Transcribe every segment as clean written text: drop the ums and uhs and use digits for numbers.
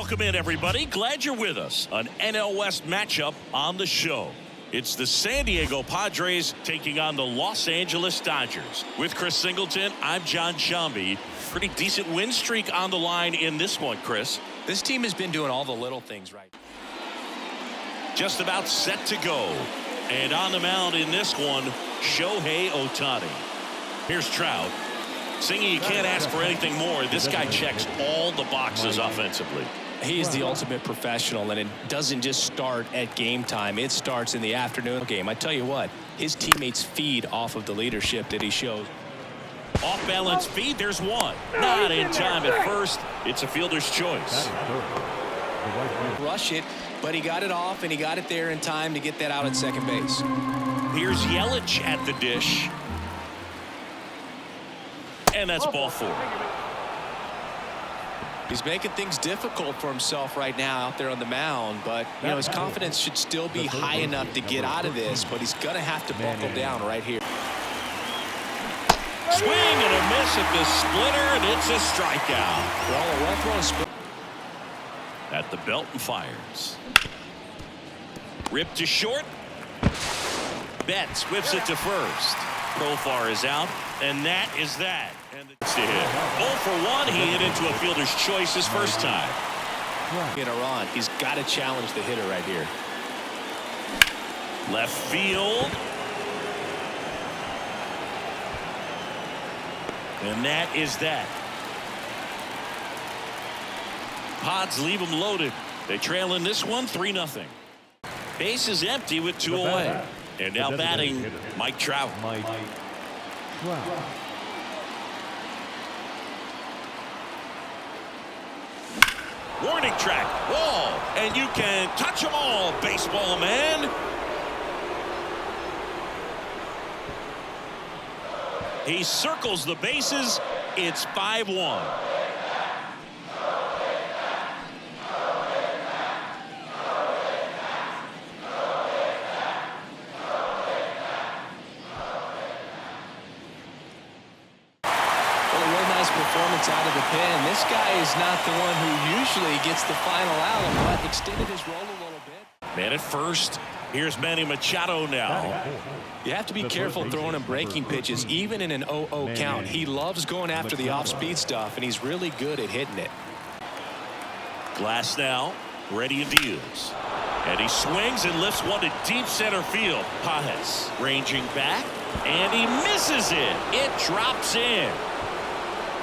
Welcome in, everybody. Glad you're with us. An NL West matchup on the show. It's the San Diego Padres taking on the Los Angeles Dodgers. With Chris Singleton, I'm John Shambi. Pretty decent win streak on the line in this one, Chris. This team has been doing all the little things right. Just about set to go. And on the mound in this one, Shohei Ohtani. Here's Trout. Singing, you can't ask for anything more. This guy checks all the boxes offensively. He is the ultimate professional, and it doesn't just start at game time. It starts in the afternoon game. I tell you what, his teammates feed off of the leadership that he shows. Off-balance feed, there's one. Not in time at first. It's a fielder's choice. Rush it, but he got it off, and he got it there in time to get that out at second base. Here's Yelich at the dish. And that's ball four. He's making things difficult for himself right now out there on the mound, but you know his confidence should still be high enough to get out of this, but he's going to have to buckle down right here. Swing and a miss at the splitter, and it's a strikeout. Well, a well-thrown split. At the belt and fires. Ripped to short. Betts whips it to first. Profar is out, and that is that. And it's the hit. 0 for 1. He hit into a fielder's choice his first time. Get a run. He's got to challenge the hitter right here. Left field. And that is that. Pods leave them loaded. They trail in this one 3-0. Base is empty with 2 away. And now batting Mike Trout. Warning track, wall, and you can touch them all, baseball man. He circles the bases. It's 5-1. Performance out of the pen. This guy is not the one who usually gets the final out, but extended his role a little bit. Man at first. Here's Manny Machado now. You have to be careful throwing him breaking pitches, even in an 0-0 count. He loves going after the off-speed stuff, and he's really good at hitting it. Glass now, ready and deals. And he swings and lifts one to deep center field. Padres ranging back, and he misses it. It drops in.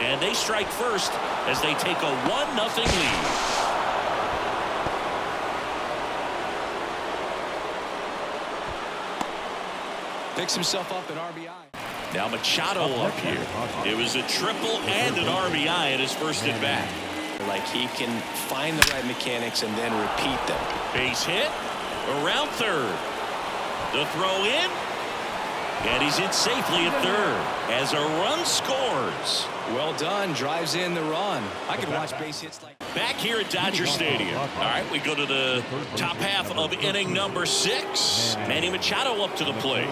And they strike first as they take a 1-0 lead. Picks himself up an RBI. Now Machado up here. It was a triple and an RBI at his first at bat. Like he can find the right mechanics and then repeat them. Base hit around third. The throw in. And he's in safely at third as a run scores. Well done. Drives in the run. I could watch base hits like back here at Dodger Stadium. All right, we go to the top half of inning number 6. Manny Machado up to the plate.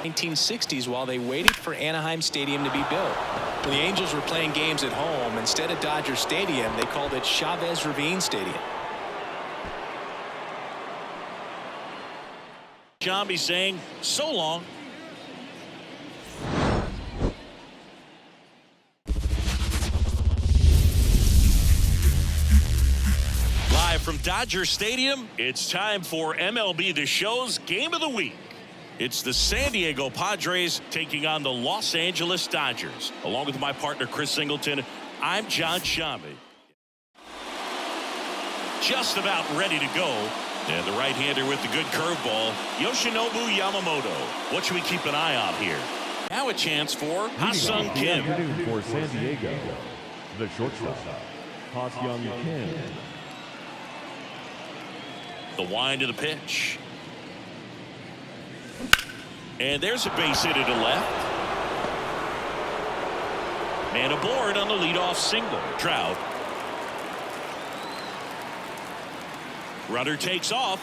1960s while they waited for Anaheim Stadium to be built. When the Angels were playing games at home, instead of Dodger Stadium, they called it Chavez Ravine Stadium. Shambi saying so long. Live from Dodger Stadium, it's time for MLB The Show's Game of the Week. It's the San Diego Padres taking on the Los Angeles Dodgers. Along with my partner, Chris Singleton, I'm John Shambi. Just about ready to go. And the right-hander with the good curveball, Yoshinobu Yamamoto. What should we keep an eye on here? Now a chance for Ha-Sung Kim. For San Diego, the shortstop, Ha-Sung Kim. The wind of the pitch. And there's a base hit to left. Man aboard on the leadoff single. Trout. Runner takes off.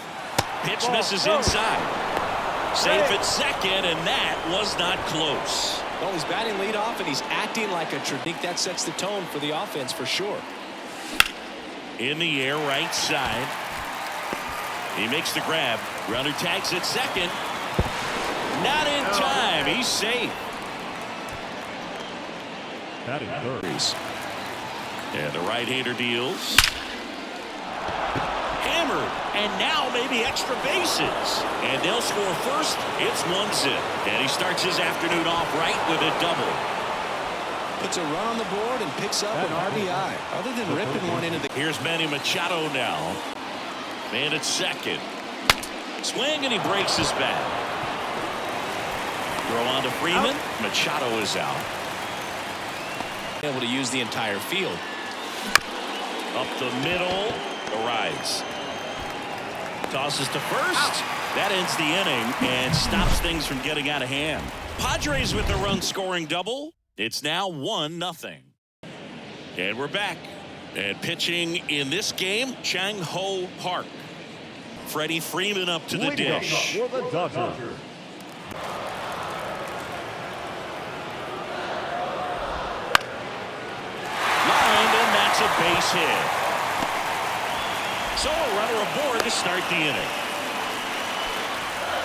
Pitch misses inside. Safe at second, and that was not close. Well, he's batting leadoff, and he's acting like a I think that sets the tone for the offense for sure. In the air, right side. He makes the grab. Runner tags at second. Not in time. He's safe. Batting third. And the right-hander deals. Hammered. And now maybe extra bases. And they'll score first. It's 1-0. And he starts his afternoon off right with a double. Puts a run on the board and picks up an RBI. Other than ripping one into the... Here's Manny Machado now. Man at second. Swing and he breaks his bat. Throw on to Freeman. Machado is out. Able to use the entire field. Up the middle. Arise. Tosses to first. That ends the inning and stops things from getting out of hand. Padres with the run scoring double. It's now 1-0. And we're back. And pitching in this game, Chang Ho Park. Freddie Freeman up to the dish. For the Dodgers. Lined, and that's a base hit. So a runner aboard to start the inning.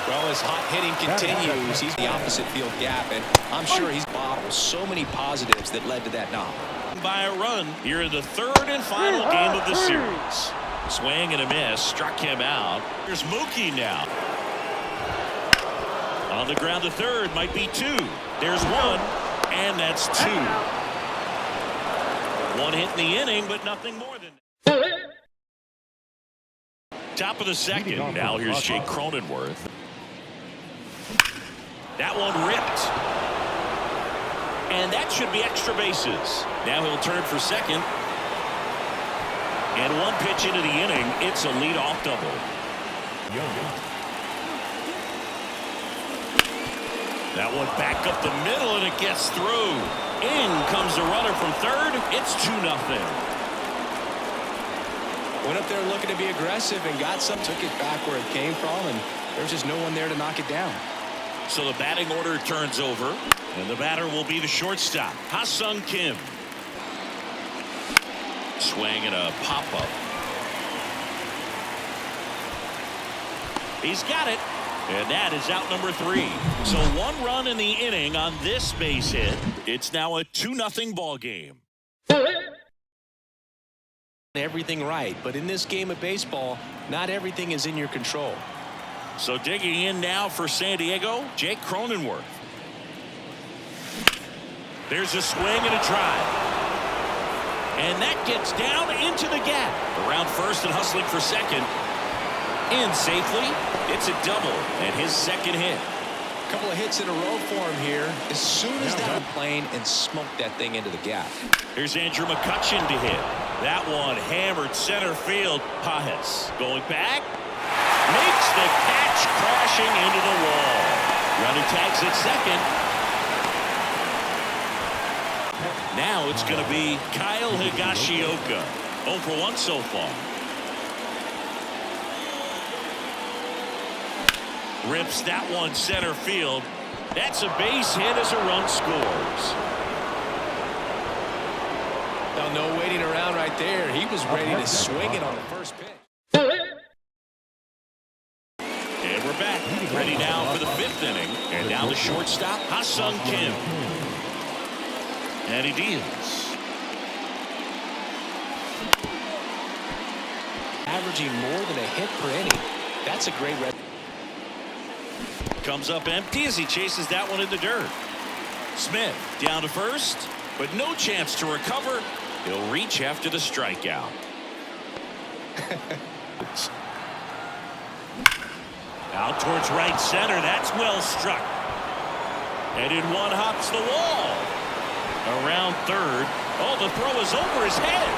Well, as hot hitting continues, he's the opposite field gap, and I'm sure he's bottled so many positives that led to that knock. By a run here in the third and final game of the series. Swing and a miss, struck him out. Here's Mookie now. On the ground to third, might be two. There's one, and that's two. One hit in the inning, but nothing more than that. Top of the second. Now here's Jake Cronenworth. That one ripped. And that should be extra bases. Now he'll turn for second. And one pitch into the inning. It's a leadoff double. That one back up the middle, and it gets through. In comes the runner from third. It's 2-0. Went up there looking to be aggressive and got some. Took it back where it came from, and there's just no one there to knock it down. So the batting order turns over, and the batter will be the shortstop, Ha-Sung Kim. Swing and a pop-up. He's got it, and that is out number 3. So 1 run in the inning on this base hit. It's now a 2-0 ball game. Everything right, but in this game of baseball, not everything is in your control. So digging in now for San Diego, Jake Cronenworth. There's a swing and a drive. And that gets down into the gap. Around first and hustling for second. In safely. It's a double and his second hit. A couple of hits in a row for him here. As soon as that plane and smoked that thing into the gap. Here's Andrew McCutchen to hit. That one hammered center field. Padres going back. Makes the catch, crashing into the wall. Runner tags at second. Now it's going to be Kyle Higashi-Oka. 0 for 1 so far. Rips that one center field. That's a base hit as a run scores. Now, no waiting around right there. He was ready to swing it on the first pitch. And we're back. Ready now for the 5th inning. And now the shortstop, Ha-Sung Kim. And he deals. Averaging more than a hit per inning. That's a great red. Comes up empty as he chases that one in the dirt. Smith down to first, but no chance to recover. He'll reach after the strikeout. Out towards right center. That's well struck. And in one hops the wall. Around third. Oh, the throw is over his head.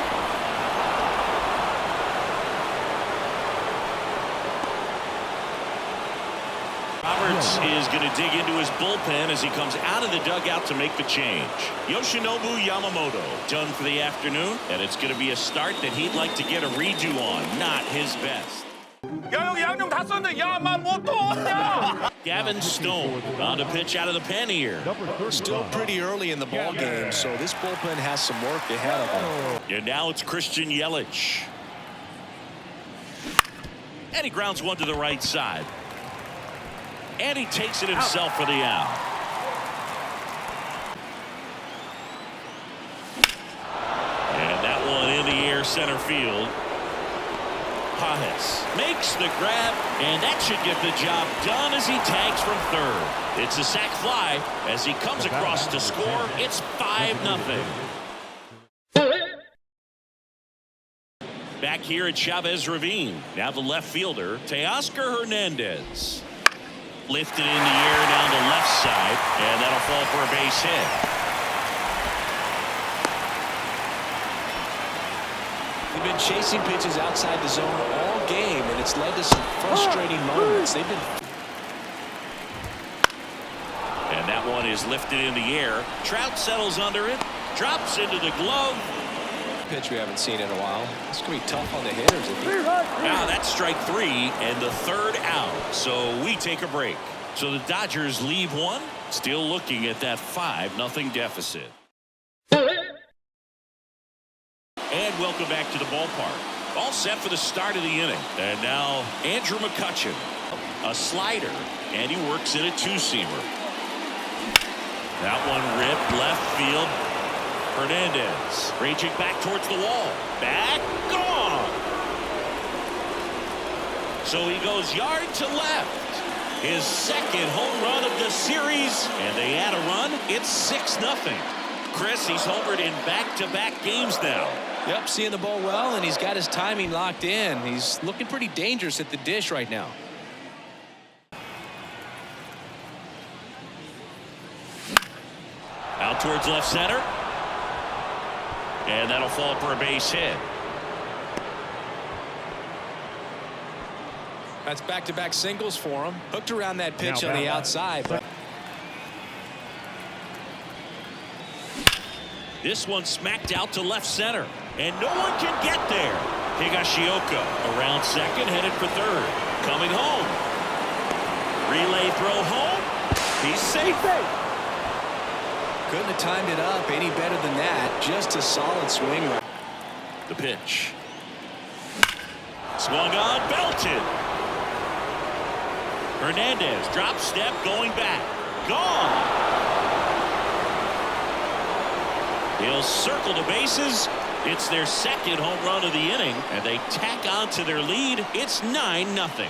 Roberts is going to dig into his bullpen as he comes out of the dugout to make the change. Yoshinobu Yamamoto done for the afternoon, and it's going to be a start that he'd like to get a redo on. Not his best. Gavin Stone on to pitch out of the pen here. Still pretty early in the ball game, so this bullpen has some work ahead of him. And now it's Christian Yelich. And he grounds one to the right side. And he takes it himself for the out. And that one in the air center field. Padres makes the grab, and that should get the job done as he tags from third. It's a sac fly as he comes across to score. It's 5-0. Back here at Chavez Ravine. Now the left fielder, Teoscar Hernandez. Lifted in the air down the left side, and that'll fall for a base hit. They've been chasing pitches outside the zone all game, and it's led to some frustrating moments. And that one is lifted in the air. Trout settles under it, drops into the glove. Pitch we haven't seen in a while. It's going to be tough on the hitters. Now that's strike 3 and the third out. So we take a break. So the Dodgers leave one, still looking at that 5-0 deficit. And welcome back to the ballpark. All set for the start of the inning. And now Andrew McCutchen. A slider, and he works in a two-seamer. That one ripped left field. Hernandez reaching back towards the wall. Back, gone. So he goes yard to left. His second home run of the series, and they add a run. It's 6-0. Chris, he's homered in back-to-back games now. Yep, seeing the ball well, and he's got his timing locked in. He's looking pretty dangerous at the dish right now. Out towards left center. And that'll fall for a base hit. That's back-to-back singles for him. Hooked around that pitch on the outside. But this one smacked out to left center. And no one can get there. Higashioka around second, headed for third. Coming home. Relay throw home. He's safe. Couldn't have timed it up any better than that. Just a solid swing. The pitch. Swung on, belted. Hernandez drop step going back. Gone. He'll circle the bases. It's their second home run of the inning, and they tack on to their lead. It's 9-0.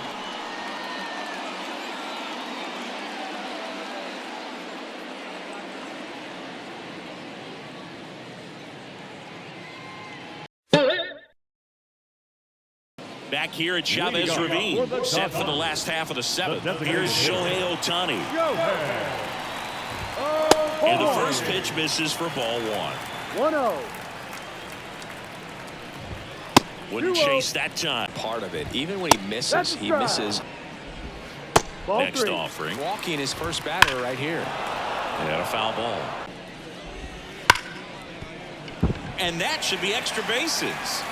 Back here at Chavez Ravine, set for the last half of the seventh. Here's Shohei Ohtani. And the first pitch misses for ball one. 1-0. Wouldn't chase that time. Part of it. Even when he misses, he misses. Next offering. Walking his first batter right here. And a foul ball. And that should be extra bases.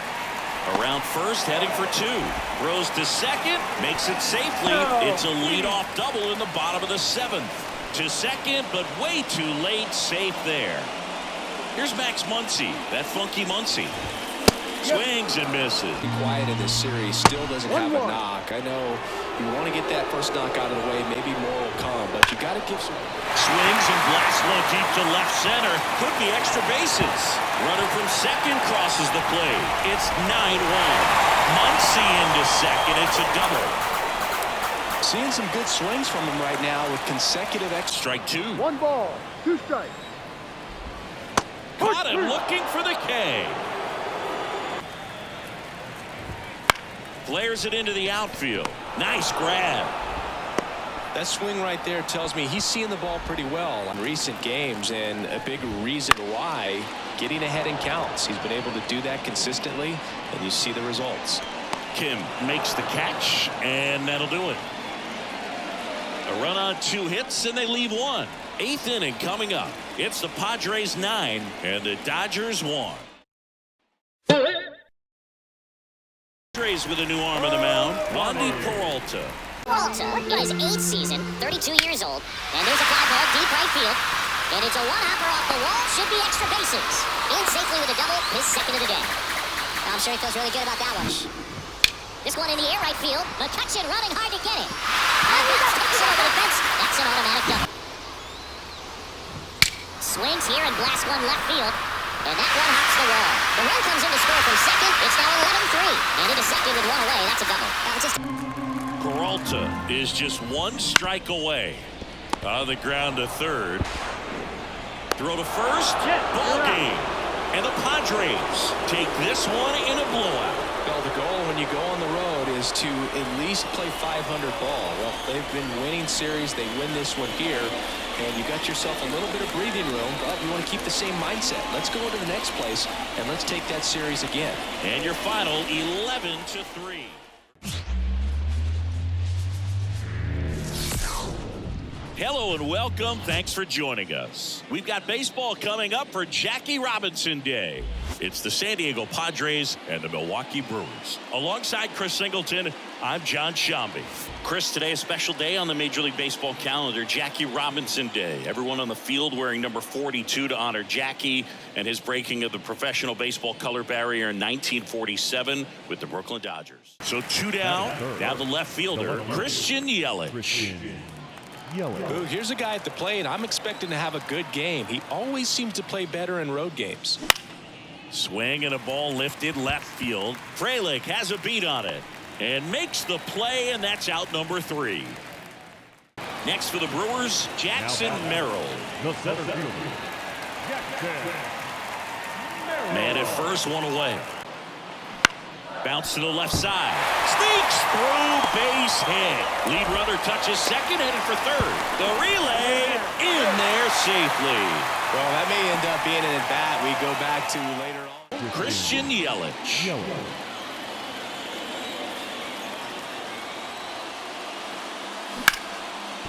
Around first, heading for two. Throws to second, makes it safely. It's a leadoff double in the bottom of the seventh. To second, but way too late, safe there. Here's Max Muncy, that funky Muncy. Swings and misses. Quiet in this series, still doesn't have a knock. I know you want to get that first knock out of the way, maybe more will come, but you got to give some. Swings and blasts one deep to left center. Could be extra bases. Runner from second crosses the plate. It's 9-1. Muncy into second. It's a double. Seeing some good swings from him right now with consecutive Strike two. 1 ball, 2 strikes. Caught him looking for the K. Flares it into the outfield. Nice grab. That swing right there tells me he's seeing the ball pretty well in recent games, and a big reason why, getting ahead in counts. He's been able to do that consistently, and you see the results. Kim makes the catch, and that'll do it. A run on 2 hits, and they leave one. 8th inning coming up. It's the Padres 9 and the Dodgers 1. Padres with a new arm on the mound. Wandy Peralta. Peralta, in his 8th season, 32 years old, and there's a fly ball deep right field, and it's a one-hopper off the wall, should be extra bases. In safely with a double, his second of the game. I'm sure he feels really good about that one. This one in the air right field. McCutcheon running hard to get it. Takes it over the fence. That's an automatic double. Swings here and blasts one left field. And that one hops the wall. The run comes in to score from second. It's now 11-3. And into second with one away. That's a double. Peralta is just one strike away. On the ground to third. Throw to first. Ball game. And the Padres take this one in a blowout. Well, the goal when you go on the road is to at least play 500 ball. Well, they've been winning series. They win this one here. And you got yourself a little bit of breathing room, but you want to keep the same mindset. Let's go to the next place, and let's take that series again. And your final 11-3. Hello and welcome. Thanks for joining us. We've got baseball coming up for Jackie Robinson Day. It's the San Diego Padres and the Milwaukee Brewers. Alongside Chris Singleton, I'm John Shambi. Chris, today a special day on the Major League Baseball calendar, Jackie Robinson Day. Everyone on the field wearing number 42 to honor Jackie and his breaking of the professional baseball color barrier in 1947 with the Brooklyn Dodgers. So two down, now the left fielder, Christian Yelich. Ooh, here's a guy at the plate. I'm expecting to have a good game. He always seems to play better in road games. Swing and a ball lifted left field. Frelick has a beat on it and makes the play, and that's out number 3. Next for the Brewers, Jackson Merrill. The center fielder, Jackson Man at first, one away. Bounce to the left side. Sneaks through, base hit. Lead runner touches second, headed for third. The relay in there safely. Well, that may end up being an at-bat we go back to later on. Christian Yelich.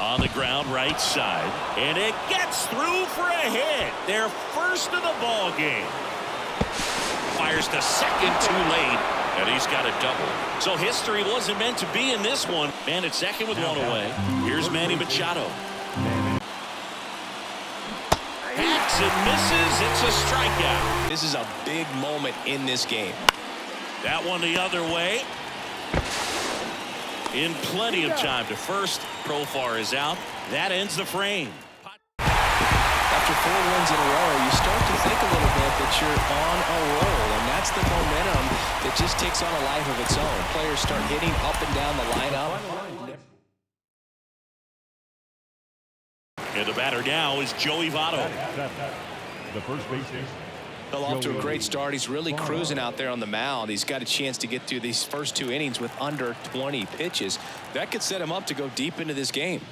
On the ground, right side. And it gets through for a hit. Their first of the ball game. Fires to second, too late. And he's got a double. So history wasn't meant to be in this one. Man at second with one away. Here's Manny Machado. Hacks and misses. It's a strikeout. This is a big moment in this game. That one the other way. In plenty of time to first. Profar is out. That ends the frame. After 4 wins in a row, you start to think a little bit that you're on a roll, and that's the momentum that just takes on a life of its own. Players start hitting up and down the lineup. And the batter now is Joey Votto. The first baseman. Well, off to a great start. He's really cruising out there on the mound. He's got a chance to get through these first 2 innings with under 20 pitches. That could set him up to go deep into this game.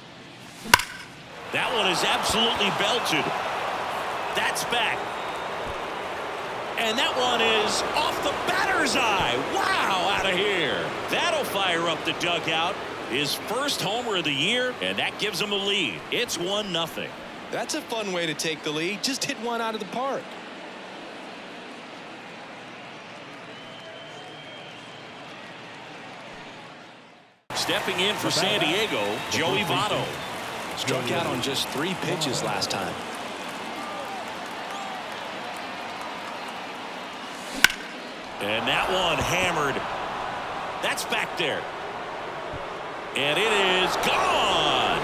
That one is absolutely belted. That's back. And that one is off the batter's eye. Wow, out of here. That'll fire up the dugout. His first homer of the year, and that gives him a lead. It's 1-0. That's a fun way to take the lead. Just hit one out of the park. Stepping in for San Diego, Joey Votto. Struck out on just 3 pitches last time. And that one hammered. That's back there. And it is gone.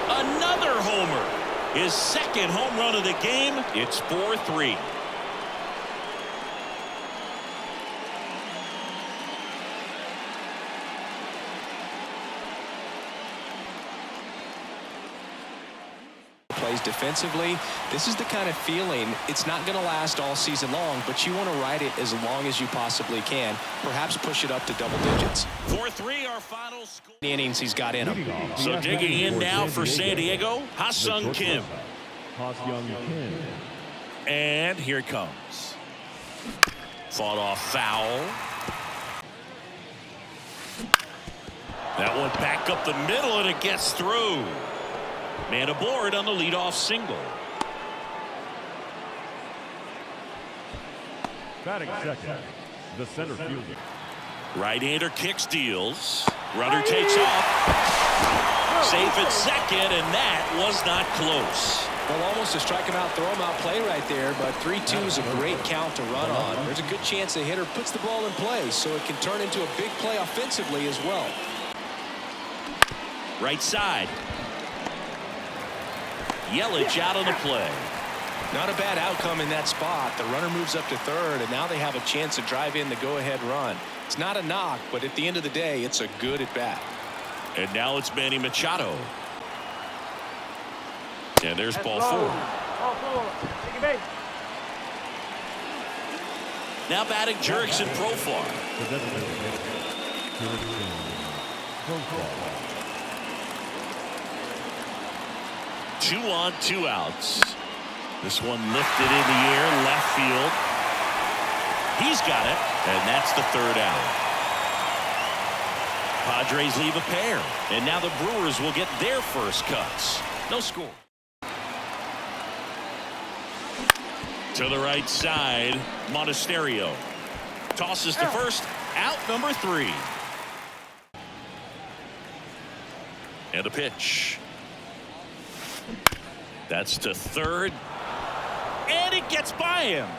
Another homer. His second home run of the game. It's 4-3. Plays defensively. This is the kind of feeling, it's not going to last all season long, but you want to ride it as long as you possibly can. Perhaps push it up to double digits. 4-3, our final score. The innings he's got in him. So digging in now for San Diego, Ha-Sung Kim. Ha-Sung Kim. And here it comes. Fought off foul. That one back up the middle, and it gets through. Man aboard on the leadoff single. Batting second, the center fielder. Right-hander kicks, deals. Runner takes off. Safe at second, and that was not close. Well, almost a strike him out, throw him out play right there, but 3-2 is a great count to run on. There's a good chance the hitter puts the ball in play, so it can turn into a big play offensively as well. Right side. Yelich out on the play. Not a bad outcome in that spot. The runner moves up to third, and now they have a chance to drive in the go-ahead run. It's not a knock, but at the end of the day, it's a good at-bat. And now it's Manny Machado. And there's ball four. Now batting Jurickson Profar. 2 on, 2 outs. This one lifted in the air, left field. He's got it, and that's the 3rd out. Padres leave a pair, and now the Brewers will get their first cuts. No score. To the right side, Monasterio tosses to first, out number 3. And a pitch. That's to third, and it gets by him.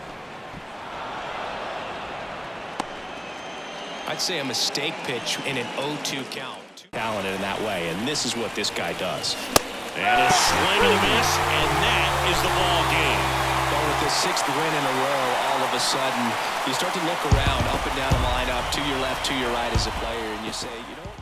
I'd say a mistake pitch in an 0-2 count. Talented in that way, and this is what this guy does. And a swing and a miss, and that is the ball game. Well, with the 6th win in a row, all of a sudden, you start to look around, up and down the lineup, to your left, to your right as a player, and you say, you know what?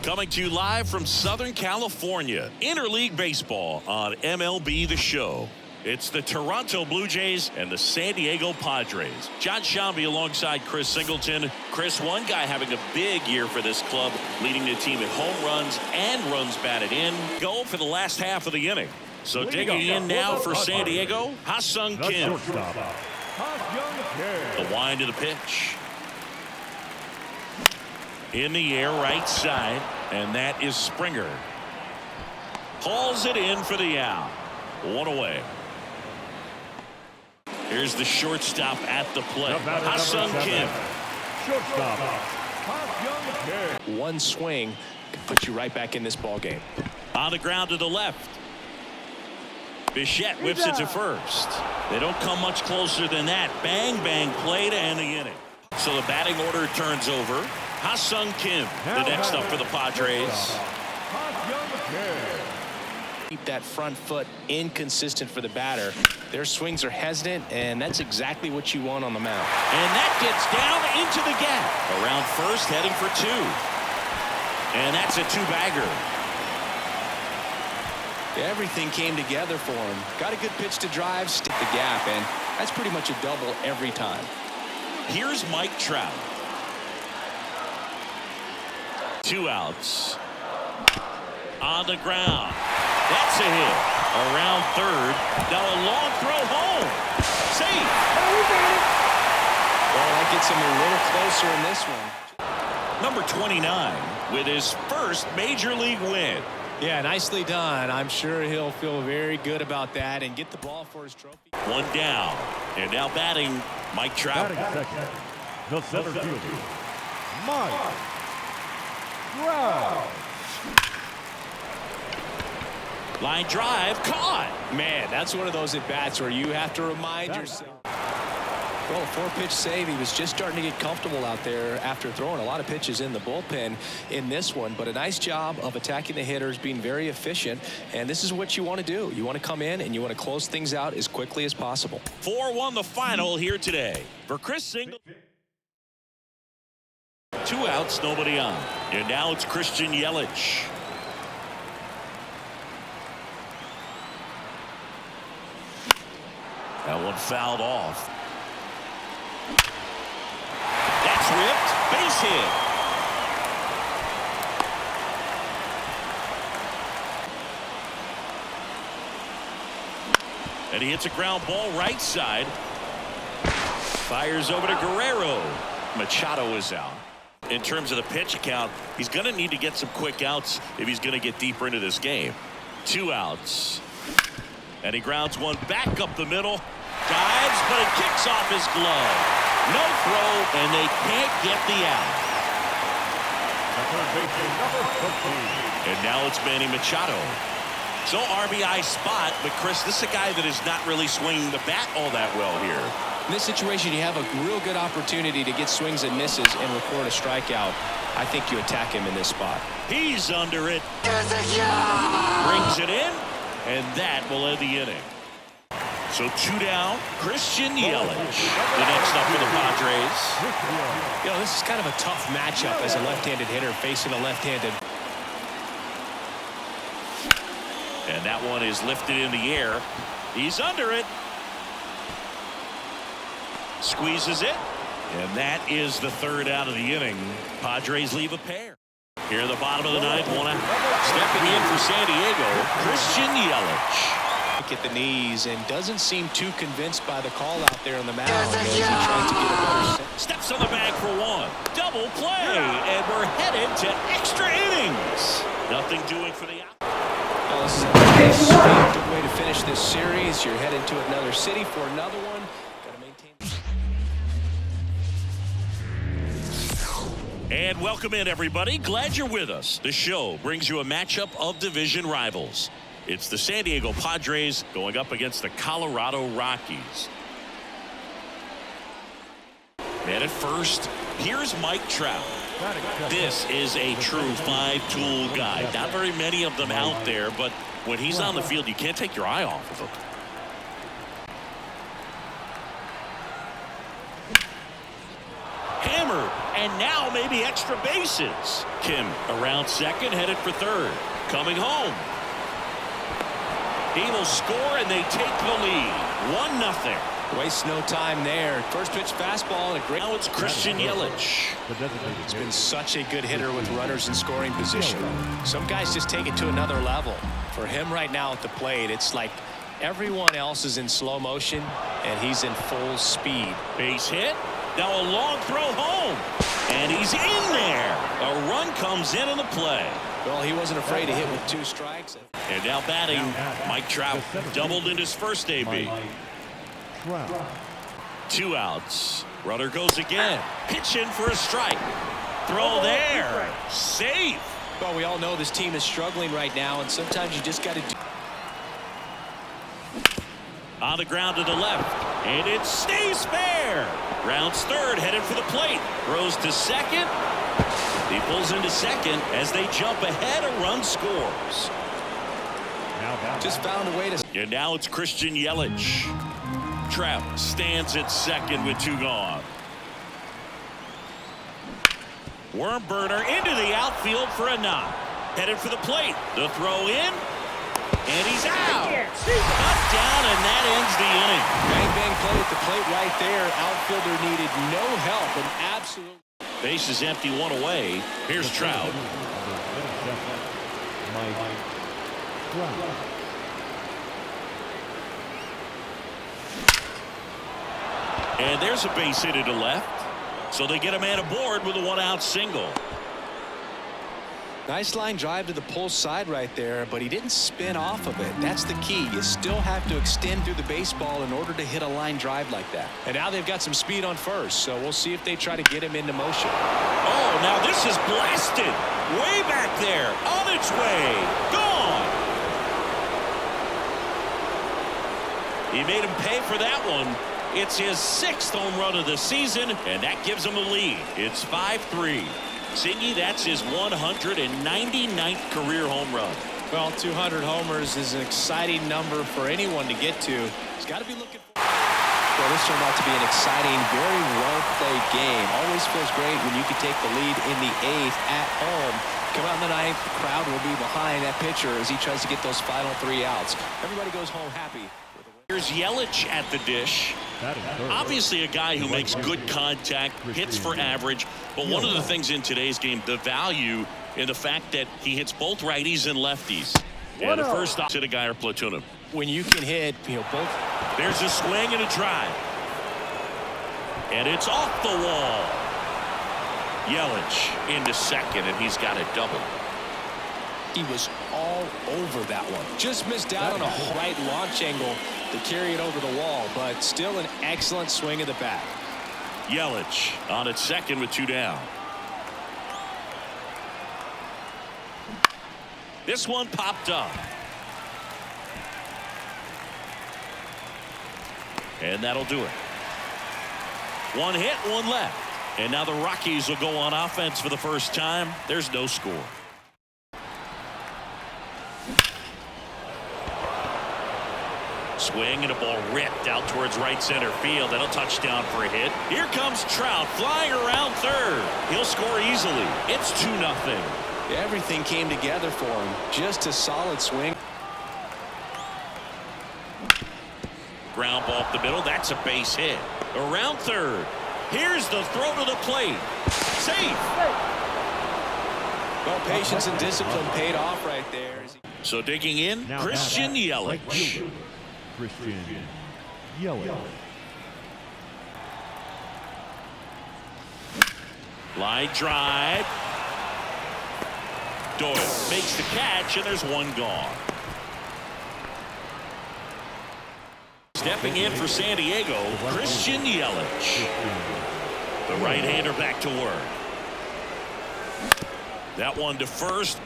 Coming to you live from Southern California, Interleague Baseball on MLB The Show. It's the Toronto Blue Jays and the San Diego Padres. John Shambi alongside Chris Singleton. Chris, one guy having a big year for this club, leading the team in home runs and runs batted in. Go for the last half of the inning. So digging in now for San Diego, Ha-Sung Kim. The wind of the pitch. In the air, right side, and that is Springer. Hauls it in for the out. 1 away. Here's the shortstop at the plate. Ha-Sung Kim. One swing can put you right back in this ball game. On the ground to the left. Bichette whips it to first. They don't come much closer than that. Bang, bang play to end the inning. So the batting order turns over. Ha-Sung Kim, the next up for the Padres. Keep that front foot inconsistent for the batter. Their swings are hesitant, and that's exactly what you want on the mound. And that gets down into the gap. Around first, heading for 2. And that's a 2-bagger. Everything came together for him. Got a good pitch to drive, stick the gap, and that's pretty much a double every time. Here's Mike Trout. 2 outs. On the ground. That's a hit. Around third. Now a long throw home. Safe. Well, that gets him a little closer in this one. Number 29 with his first major league win. Yeah, nicely done. I'm sure he'll feel very good about that and get the ball for his trophy. 1 down. And now batting Mike Trout. Batting second, the center fielder, Mike Trout. Line drive, caught. Man, that's one of those at-bats where you have to remind yourself. Well, a 4-pitch save. He was just starting to get comfortable out there after throwing a lot of pitches in the bullpen in this one. But a nice job of attacking the hitters, being very efficient. And this is what you want to do. You want to come in and you want to close things out as quickly as possible. 4-1 the final here today. For Chris Singleton. 2 outs, nobody on. And now it's Christian Yelich. That one fouled off. That's ripped. Base hit. And he hits a ground ball right side. Fires over to Guerrero. Machado is out. In terms of the pitch count, he's going to need to get some quick outs if he's going to get deeper into this game. 2 outs. And he grounds one back up the middle. Dives, but it kicks off his glove. No throw, and they can't get the out. And now it's Manny Machado. So RBI spot, but Chris, this is a guy that is not really swinging the bat all that well here. In this situation, you have a real good opportunity to get swings and misses and record a strikeout. I think you attack him in this spot. He's under it. Brings it in, and that will end the inning. So 2 down, Christian Yelich, the next up for the Padres. You know, this is kind of a tough matchup as a left-handed hitter facing a left-handed. And that one is lifted in the air. He's under it. Squeezes it. And that is the 3rd out of the inning. Padres leave a pair. Here at the bottom of the 9th, stepping in for San Diego, Christian Yelich. At the knees and doesn't seem too convinced by the call out there on the mound as he tries to get a better set. Steps on the bag for 1. Double play. And we're headed to extra innings. Nothing doing for the out. Well, this is a nice, good way to finish this series. You're headed to another city for another one. Got to maintain. And welcome in, everybody. Glad you're with us. The show brings you a matchup of division rivals. It's the San Diego Padres going up against the Colorado Rockies. And at first, here's Mike Trout. This is a true 5-tool guy. Not very many of them out there, but when he's on the field, you can't take your eye off of him. Hammered, and now maybe extra bases. Kim around second, headed for third. Coming home. He will score, and they take the lead. 1-0. Waste no time there. First pitch fastball and a great. Now it's Christian Yelich. He's been such a good hitter with runners in scoring position. Some guys just take it to another level. For him right now at the plate, it's like everyone else is in slow motion, and he's in full speed. Base hit. Now a long throw home. And he's in there. A run comes in on the play. Well, he wasn't afraid to hit with 2 strikes. And now batting, Mike Trout doubled in his first AB. 2 outs. Runner goes again. Pitch in for a strike. Throw there. Safe. Well, we all know this team is struggling right now, and sometimes you just got to do. On the ground to the left. And it stays fair. Rounds third, headed for the plate. Throws to second. He pulls into second as they jump ahead. A run scores. Just found a way to. And now it's Christian Yelich. Trout stands at second with 2 gone. Worm burner into the outfield for a knock. Headed for the plate. The throw in. And he's out. Cut down, and that ends the inning. Bang, bang play at the plate right there. Outfielder needed no help. An absolute. Base is empty, 1 away. Here's Trout. And there's a base hit to left. So they get a man aboard with a 1-out single. Nice line drive to the pull side right there, but he didn't spin off of it. That's the key. You still have to extend through the baseball in order to hit a line drive like that. And now they've got some speed on first, so we'll see if they try to get him into motion. Oh, now this is blasted. Way back there. On its way. Gone. He made him pay for that one. It's his 6th home run of the season, and that gives him a lead. It's 5-3. Singy, that's his 199th career home run. Well, 200 homers is an exciting number for anyone to get to. He's got to be looking for. Well, this turned out to be an exciting, very well-played game. Always feels great when you can take the lead in the 8th at home. Come out in the 9th, the crowd will be behind that pitcher as he tries to get those final 3 outs. Everybody goes home happy. Here's Yelich at the dish. Obviously a guy who makes good contact, hits for average, but one of the things in today's game, the value in the fact that he hits both righties and lefties. And the first to the guy or platoon him. When you can hit, both. There's a swing and a drive. And it's off the wall. Yelich into second, and he's got a double. He was all over that one. Just missed out on a right launch angle to carry it over the wall, but still an excellent swing of the bat. Yelich on at second with 2 down. This one popped up. And that'll do it. One hit, one left. And now the Rockies will go on offense for the first time. There's no score. Swing and a ball ripped out towards right center field. That'll touchdown for a hit. Here comes Trout flying around third. He'll score easily. It's 2-0. Everything came together for him. Just a solid swing. Ground ball up the middle. That's a base hit. Around third. Here's the throw to the plate. Safe. Well, patience and discipline paid off right there. So digging in, Christian Yelich. Christian Yelich. Line drive. Doyle makes the catch, and there's one gone. Stepping in for San Diego, Christian Yelich. The right-hander back to work. That one to first.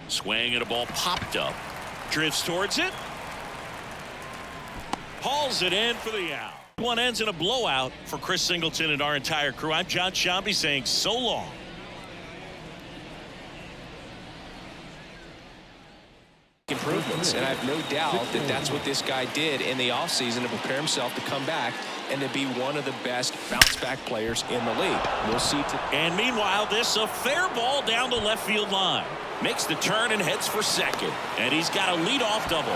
Swing and a ball popped up. Drifts towards it. Hauls it in for the out. One ends in a blowout for Chris Singleton and our entire crew. I'm John Shambi saying so long. Improvements, and I have no doubt that that's what this guy did in the offseason to prepare himself to come back and to be one of the best bounce-back players in the league. We'll see. And meanwhile, this a fair ball down the left field line. Makes the turn and heads for second. And he's got a leadoff double.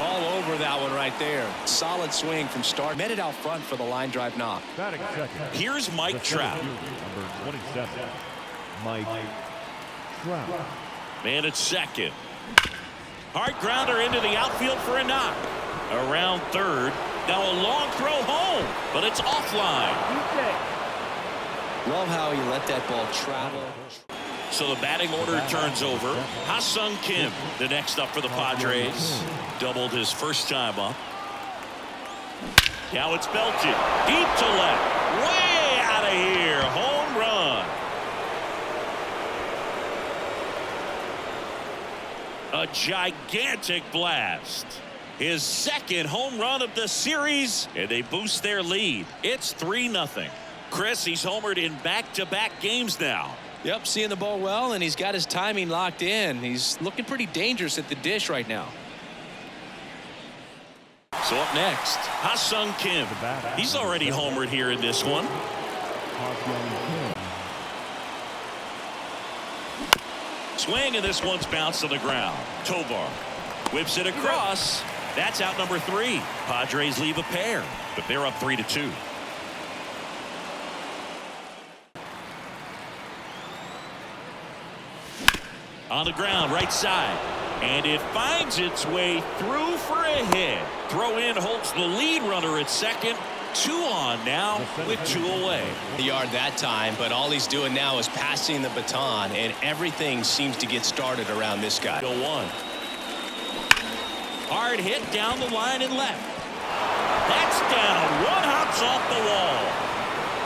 All over that one right there. Solid swing from start. Met it out front for the line drive knock. Batting second. Here's Mike Trout. Number 27, Mike Trout. Man at second. Hard grounder into the outfield for a knock. Around third. Now a long throw home, but it's offline. Love how he let that ball travel. So the batting order turns over. Ha-Sung Kim, the next up for the Padres. Doubled his first time up. Now it's belted. Deep to left. Way out of here. Home run. A gigantic blast. His second home run of the series, and they boost their lead. It's 3-0. Chris, he's homered in back-to-back games now. Yep, seeing the ball well, and he's got his timing locked in. He's looking pretty dangerous at the dish right now. So up next, Ha-Sung Kim. He's already homered here in this one. Swing, and this one's bounced to the ground. Tovar whips it across. That's out number 3. Padres leave a pair, but they're up 3-2. On the ground, right side. And it finds its way through for a hit. Throw in holds the lead runner at second. 2 on now with 2 away. The yard that time, but all he's doing now is passing the baton, and everything seems to get started around this guy. Go 1. Hard hit down the line and left. That's down. One hops off the wall.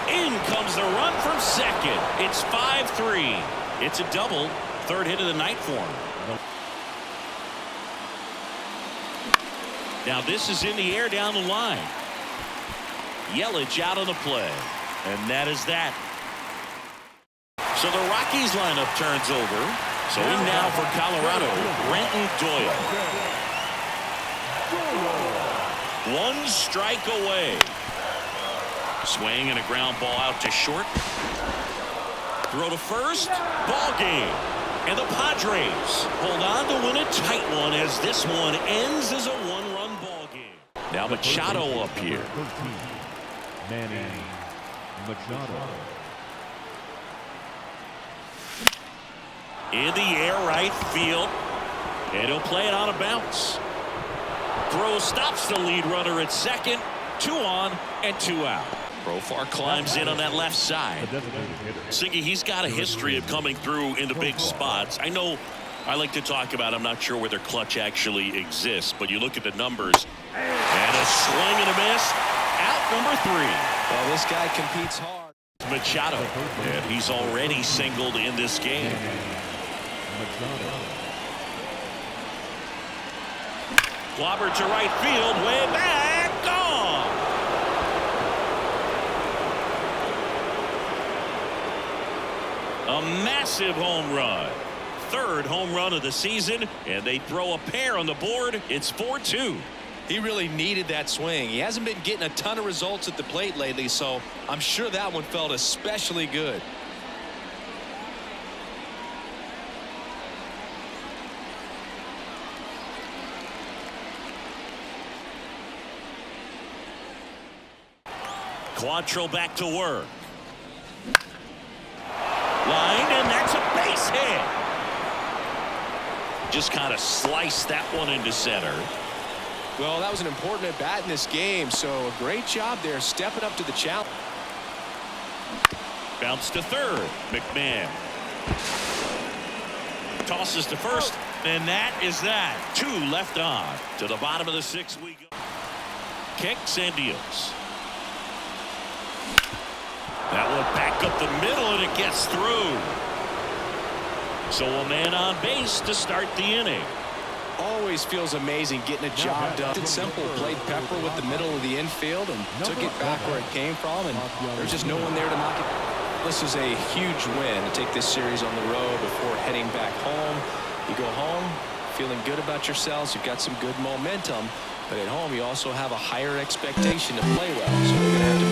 In comes the run from second. It's 5-3. It's a double. 3rd hit of the night for him. Now this is in the air down the line. Yelich out on the play. And that is that. So the Rockies lineup turns over. So in now for Colorado, Brenton Doyle. 1 strike away. Swing and a ground ball out to short. Throw to first. Ball game. And the Padres hold on to win a tight one as this one ends as a 1-run ball game. Now Machado up here. Manny Machado. In the air right field. And he'll play it on a bounce. Throw stops the lead runner at second. 2 on and 2 out. Profar climbs in on that left side. Siggy, he's got a history of coming through in the big spots. I know I like to talk about, I'm not sure whether clutch actually exists, but you look at the numbers. And a swing and a miss. Out number 3. Well, this guy competes hard. Machado, and he's already singled in this game. Clobbered to right field, way back, gone. A massive home run. Third home run of the season, and they throw a pair on the board. It's 4-2. He really needed that swing. He hasn't been getting a ton of results at the plate lately, so I'm sure that one felt especially good. Quantrill back to work. Line, and that's a base hit. Just kind of sliced that one into center. Well, that was an important at bat in this game, so a great job there stepping up to the challenge. Bounce to third. McMahon tosses to first, and that is that. 2 left on. To the bottom of the 6th we go. Kicks and deals. That one back up the middle, and it gets through. So a man on base to start the inning. Always feels amazing getting a job done. It's simple. Played Pepper with the middle of the infield and took it back where it came from, and there's just no one there to knock it. This is a huge win to take this series on the road before heading back home. You go home feeling good about yourselves. You've got some good momentum, but at home you also have a higher expectation to play well. So we're going to have to